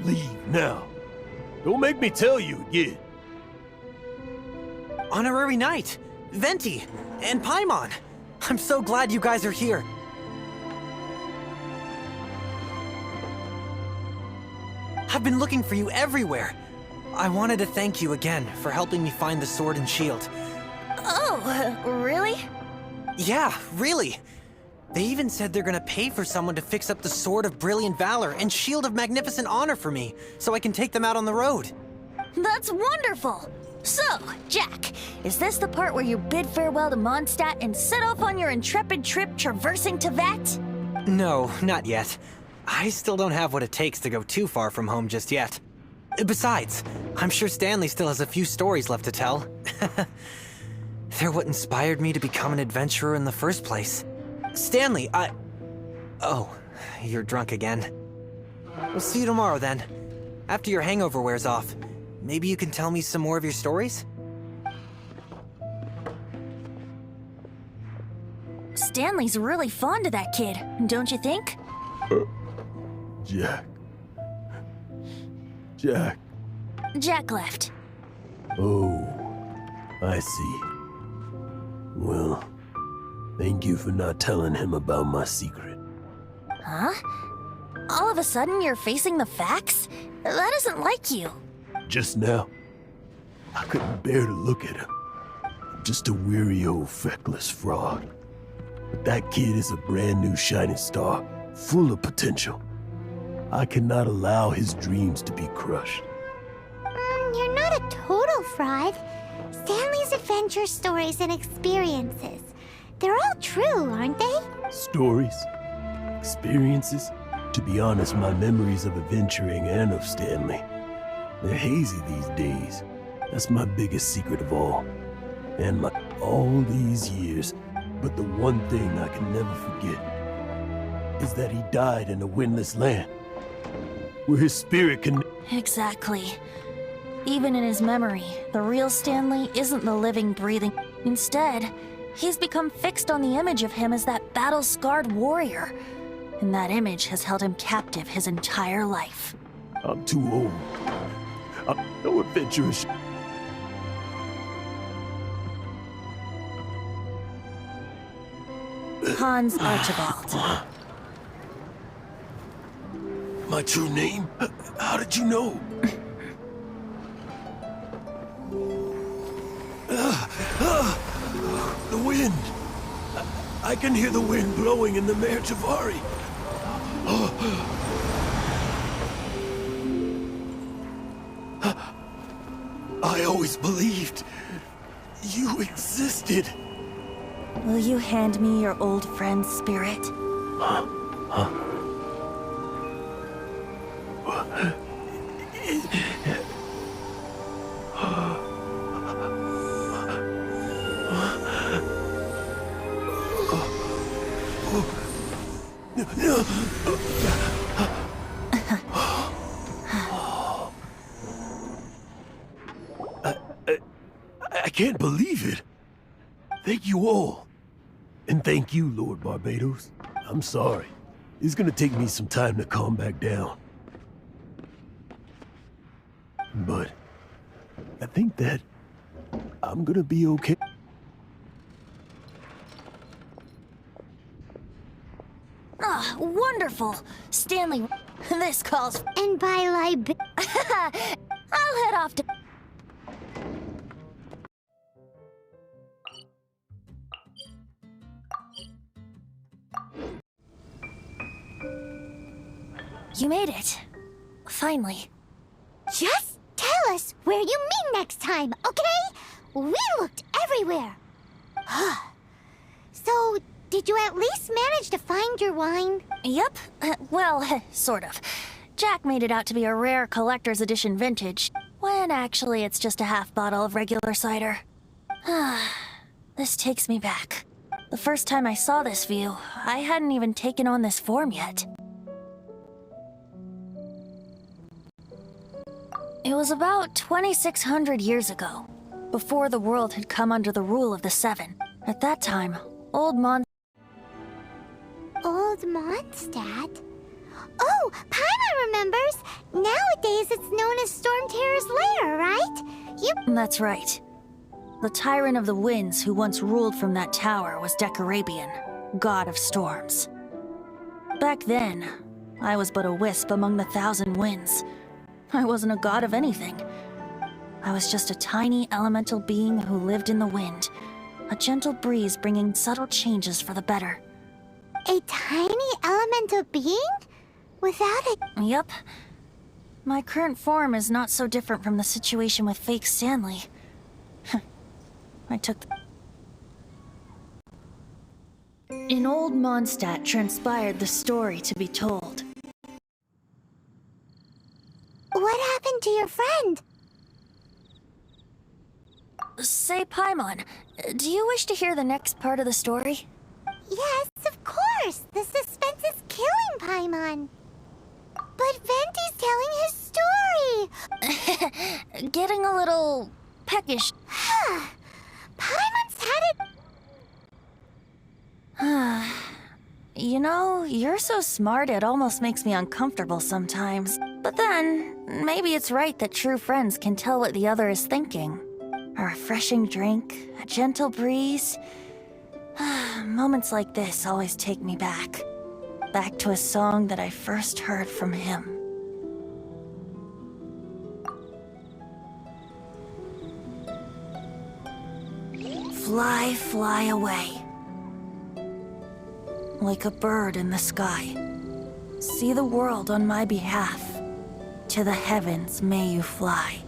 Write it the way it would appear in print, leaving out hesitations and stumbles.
Leave now. Don't make me tell you again. Honorary Knight, Venti, and Paimon. I'm so glad you guys are here. I've been looking for you everywhere. I wanted to thank you again for helping me find the sword and shield. Oh, really? Yeah, really. They even said they're gonna pay for someone to fix up the Sword of Brilliant Valor and Shield of Magnificent Honor for me, so I can take them out on the road. That's wonderful! So, Jack, is this the part where you bid farewell to Mondstadt and set off on your intrepid trip traversing Teyvat? No, not yet. I still don't have what it takes to go too far from home just yet. Besides, I'm sure Stanley still has a few stories left to tell. They're what inspired me to become an adventurer in the first place. Stanley, Oh, you're drunk again. We'll see you tomorrow then. After your hangover wears off. Maybe you can tell me some more of your stories? Stanley's really fond of that kid, don't you think? Jack. Jack. Jack left. Oh, I see. Well, thank you for not telling him about my secret. Huh? All of a sudden you're facing the facts? That isn't like you. Just now, I couldn't bear to look at him. Just a weary old feckless fraud. But that kid is a brand new shining star, full of potential. I cannot allow his dreams to be crushed. You're not a total fraud. Stanley's adventure stories and experiences, they're all true, aren't they? Stories? Experiences? To be honest, my memories of adventuring and of Stanley, they're hazy these days. That's my biggest secret of all. And my all these years, but the one thing I can never forget is that he died in a windless land, where his spirit can... Exactly. Even in his memory, the real Stanley isn't the living, breathing. Instead, he's become fixed on the image of him as that battle-scarred warrior. And that image has held him captive his entire life. I'm too old. I'm no adventurer. Hans Archibald. My true name? How did you know? The wind! I can hear the wind blowing in the Mare Javari. I always believed you existed. Will you hand me your old friend's spirit? I can't believe it. Thank you all. And thank you, Lord Barbados. I'm sorry. It's gonna take me some time to calm back down. But I think that I'm gonna be okay. Ah, wonderful! Stanley, this calls... And by I'll head off to... You made it. Finally. Just tell us where you meet next time, okay? We looked everywhere. So, did you at least manage to find your wine? Yep. Well, sort of. Jack made it out to be a rare collector's edition vintage, when actually it's just a half bottle of regular cider. This takes me back. The first time I saw this view, I hadn't even taken on this form yet. It was about 2,600 years ago, before the world had come under the rule of the Seven. At that time, Old Mondstadt? Oh, Paimon remembers! Nowadays it's known as Storm Terror's lair, right? That's right. The Tyrant of the Winds who once ruled from that tower was Decarabian, god of storms. Back then, I was but a wisp among the thousand winds. I wasn't a god of anything. I was just a tiny elemental being who lived in the wind, a gentle breeze bringing subtle changes for the better. A tiny elemental being? Without a... Yup. My current form is not so different from the situation with fake Stanley. I took... In old Mondstadt transpired the story to be told. What happened to your friend? Say, Paimon, do you wish to hear the next part of the story? Yes, of course! The suspense is killing Paimon! But Venti's telling his story! Getting a little... peckish. Paimon's had it... You know, you're so smart it almost makes me uncomfortable sometimes. But then, maybe it's right that true friends can tell what the other is thinking. A refreshing drink, a gentle breeze. Moments like this always take me back. Back to a song that I first heard from him. Fly, fly away. Like a bird in the sky. See the world on my behalf. To the heavens may you fly.